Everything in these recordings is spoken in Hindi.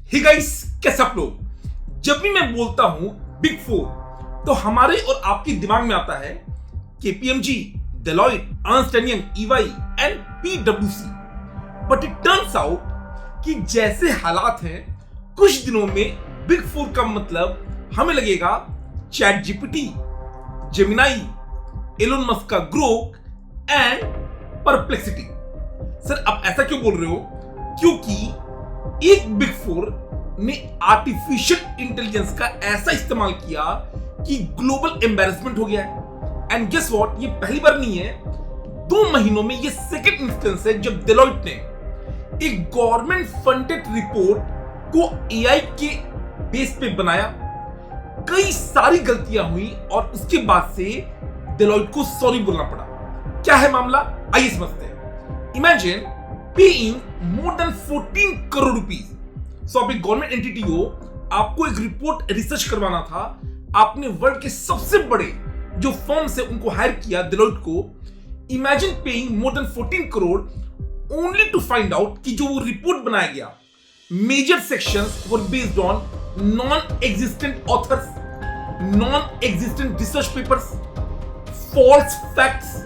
हे गाइस, कैसे आप लोग? जब भी मैं बोलता हूं बिग फोर तो हमारे और आपके दिमाग में आता है KPMG, Deloitte, Ernst and Young, EY and पीडब्ल्यूसी। बट इट टर्न्स आउट कि जैसे हालात हैं कुछ दिनों में बिग फोर का मतलब हमें लगेगा ChatGPT, Gemini, Elon Musk का ग्रोक एंड परप्लेक्सिटी। सर आप ऐसा क्यों बोल रहे हो? क्योंकि एक बिग फोर ने आर्टिफिशियल इंटेलिजेंस का ऐसा इस्तेमाल किया कि ग्लोबल एम्बैरेसमेंट हो गया है। एंड गेस व्हाट, ये पहली बार नहीं है, 2 महीनों में ये सेकंड इंस्टेंस है जब डेलॉइट ने एक गवर्नमेंट फंडेड रिपोर्ट को एआई के बेस पे बनाया। कई सारी गलतियां हुई और उसके बाद से डेलॉइट को सॉरी बोलना पड़ा। क्या है मामला, आइए समझते हैं। Imagine paying more than 14 crore rupees. So आप एक गवर्नमेंट एंटिटी हो, आपको एक रिपोर्ट रिसर्च करवाना था, आपने वर्ल्ड के सबसे बड़े जो फर्म से उनको हायर किया, डेलॉइट को। Imagine paying more than 14 crore only to find out कि जो वो रिपोर्ट बनाया गया, major sections were based on non existent authors, non existent research papers, false facts.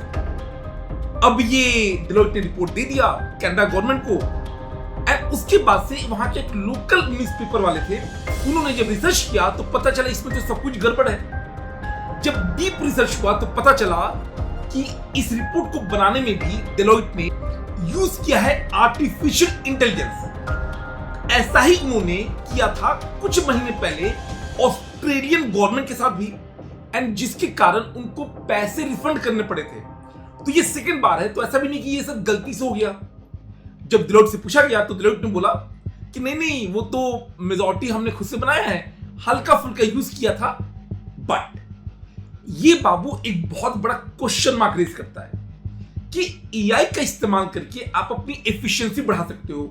अब ये डेलॉइट ने रिपोर्ट दे दिया कनाडा गवर्नमेंट को, एंड उसके बाद से वहां के एक लोकल न्यूज़पेपर वाले थे, उन्होंने जब रिसर्च किया तो पता चला इसमें तो सब कुछ गड़बड़ है। जब डीप रिसर्च हुआ तो पता चला कि इस रिपोर्ट को बनाने में भी डेलॉइट ने यूज किया है आर्टिफिशियल इंटेलिजेंस। ऐसा ही उन्होंने किया था कुछ महीने पहले ऑस्ट्रेलियन गवर्नमेंट के साथ भी, एंड जिसके कारण उनको पैसे रिफंड करने पड़े थे। तो ये सेकंड बार है, तो ऐसा भी नहीं कि ये सब गलती से हो गया। जब डेलॉइट से पूछा गया तो डेलॉइट ने बोला कि नहीं, वो तो मेजॉरिटी हमने खुद से बनाया है, हल्का फुल्का यूज किया था। बट ये बाबू एक बहुत बड़ा क्वेश्चन मार्क रेज करता है कि एआई का इस्तेमाल करके आप अपनी एफिशिएंसी बढ़ा सकते हो,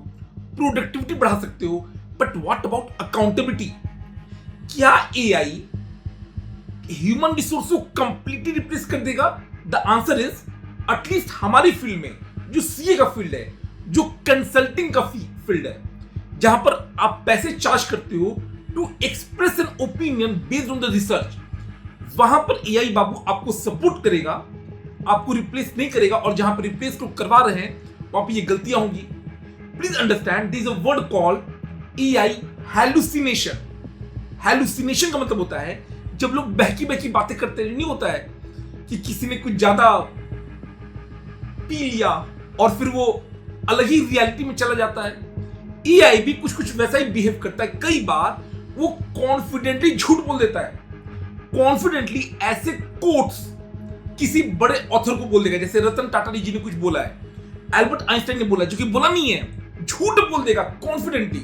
प्रोडक्टिविटी बढ़ा सकते हो, बट व्हाट अबाउट अकाउंटेबिलिटी? क्या एआई ह्यूमन रिसोर्स को कंप्लीटली रिप्लेस कर देगा? द आंसर इज, एटलीस्ट हमारी फील्ड में, जो सीए का फील्ड है, जो कंसल्टिंग का फील्ड है, जहां पर आप पैसे चार्ज करते हो to express an opinion based on the research, वहां पर एआई बाबू आपको सपोर्ट करेगा, आपको रिप्लेस नहीं करेगा। और जहां पर रिप्लेस लोग करवा रहे हैं वहां पर ये गलतियां होंगी। Please understand, there is a word called AI hallucination. Hallucination का मतलब होता है जब लोग बहकी बहकी बातें करते हैं। नहीं होता है कि किसी ने कुछ ज्यादा पी लिया और फिर वो अलग ही रियलिटी में चला जाता है। एआई भी कुछ कुछ वैसा ही बिहेव करता है। कई बार वो कॉन्फिडेंटली झूठ बोल देता है, कॉन्फिडेंटली ऐसे कोट्स किसी बड़े ऑथर को बोल देगा, जैसे रतन टाटा जी ने कुछ बोला है, एल्बर्ट आइंस्टाइन ने बोला, जो कि बोला नहीं है, झूठ बोल देगा कॉन्फिडेंटली।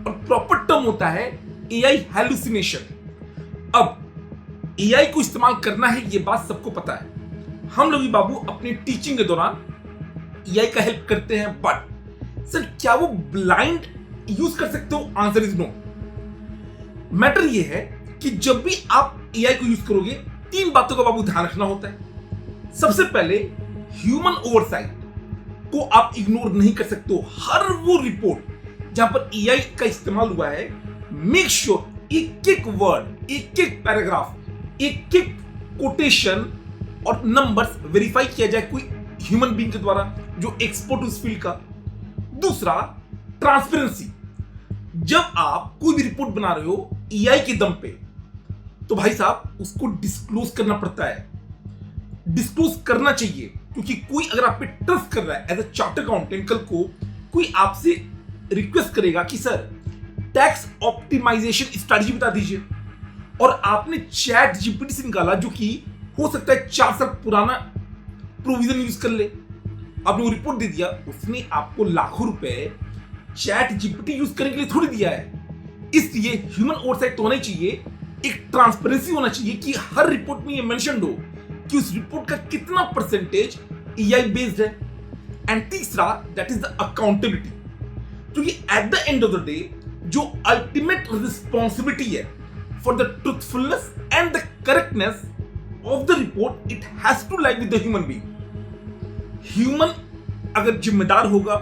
और प्रॉपर टर्म होता है एआई हैलुसिनेशन। अब एआई को इस्तेमाल करना है, ये बात सबको पता है। हम लोग भी बाबू अपने टीचिंग के दौरान एआई का हेल्प करते हैं, बट सर क्या वो ब्लाइंड यूज कर सकते हो? Answer is no. मैटर ये है कि जब भी आप एआई को यूज करोगे, 3 बातों का बाबू ध्यान रखना होता है। सबसे पहले, ह्यूमन ओवरसाइट को आप इग्नोर नहीं कर सकते हो। हर वो रिपोर्ट जहां पर एआई का इस्तेमाल हुआ है, मेक श्योर एक एक वर्ड, एक एक पैराग्राफ, एक एक कोटेशन और नंबर्स वेरीफाई किया जाए कोई ह्यूमन बीइंग के द्वारा, जो एक्सपर्ट उस फील्ड का। दूसरा, ट्रांसपेरेंसी। जब आप कोई भी रिपोर्ट बना रहे हो एआई के दम पे, तो भाई साहब उसको डिस्क्लोज करना पड़ता है, डिस्क्लोज करना चाहिए। क्योंकि कोई अगर आप पे ट्रस्ट कर रहा है एज अ चार्टर्ड अकाउंटेंट, कल को कोई आपसे रिक्वेस्ट करेगा कि सर टैक्स ऑप्टिमाइजेशन स्ट्रेटजी बता दीजिए, और आपने चैट जीपीटी से निकाला, जो कि हो सकता है 4 साल पुराना प्रोविजन यूज कर ले, आपने वो रिपोर्ट दे दिया, उसने आपको लाखों रुपए चैट जीपीटी यूज करने के लिए थोड़ी दिया है। इसलिए ह्यूमन ओवरसाइट तो होना ही चाहिए, एक ट्रांसपेरेंसी होना चाहिए कि हर रिपोर्ट में ये मेंशन हो कि उस रिपोर्ट का कितना परसेंटेज एआई बेस्ड है। एंड तीसरा, दैट इज द अकाउंटेबिलिटी। क्योंकि at the end of the day जो अल्टीमेट रिस्पॉन्सिबिलिटी है for the truthfulness and the correctness of the report, it has to lie with the human being. Human अगर जिम्मेदार होगा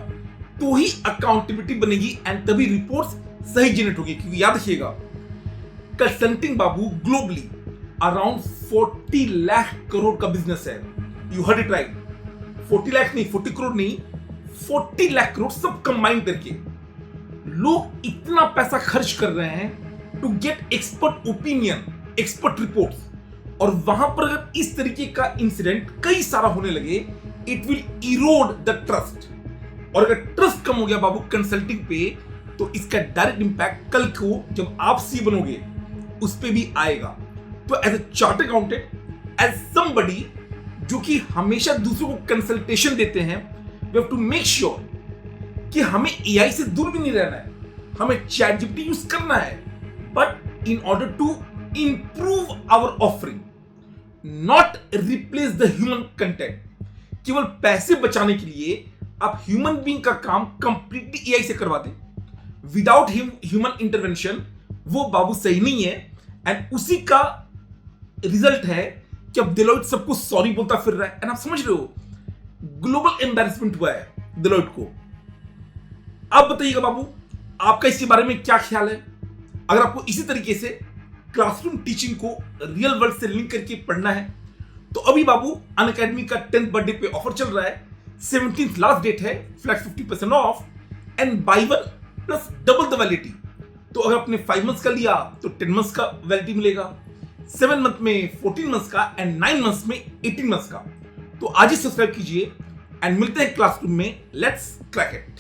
तो ही अकाउंटेबिलिटी बनेगी, एंड तभी रिपोर्ट्स सही जनरेट होगी, क्योंकि याद रखिएगा कंसल्टिंग बाबू ग्लोबली अराउंड 40 लाख करोड़ का बिजनेस है। You heard it right, 40 lakh नहीं, 40 करोड़ नहीं, 40 लाख करोड़ सब कंबाइन करके लोग इतना पैसा खर्च कर रहे हैं to get expert opinion, expert reports. और वहां पर अगर इस तरीके का इंसिडेंट कई सारा होने लगे, it will Erode the trust. और अगर ट्रस्ट कम हो गया बाबू कंसल्टिंग पे, तो इसका डायरेक्ट इंपैक्ट कल को जब आप सी बनोगे उस पे भी आएगा। तो as a chartered accountant, as somebody जो कि हमेशा दूसरों को कंसल्टेशन देते हैं, we have to make sure कि हमें एआई से दूर भी नहीं रहना है, हमें चैट जीपीटी यूज करना है, but in order to improve our offering, not replace the human content. केवल पैसे बचाने के लिए आप ह्यूमन बीइंग का काम कंप्लीटली एआई से करवा दें विदाउट ह्यूमन इंटरवेंशन, वो बाबू सही नहीं है। एंड उसी का रिजल्ट है कि अब डेलॉइट सबको सॉरी बोलता फिर रहा है। एंड आप समझ रहे हो ग्लोबल एम्बैरेसमेंट हुआ है डेलॉइट को। आप बताइएगा बाबू, आपका इसके बारे में क्या ख्याल है? अगर आपको इसी तरीके से क्लासरूम टीचिंग को रियल वर्ल्ड से लिंक करके पढ़ना है, तो अभी बाबू अनअकैडमी का 10th बर्थडे पे ऑफर चल रहा है। 17th लास्ट डेट है, flat 50% of and by one plus double the validity. तो अगर आपने 5 मंथ्स का लिया तो 10 मंथ्स का वैलिडिटी मिलेगा, 7 मंथ में 14 मंथ्स का एंड 9 मंथ्स में 18 मंथ्स का। तो आज ही सब्सक्राइब कीजिए एंड मिलते हैं क्लासरूम में। Let's crack it.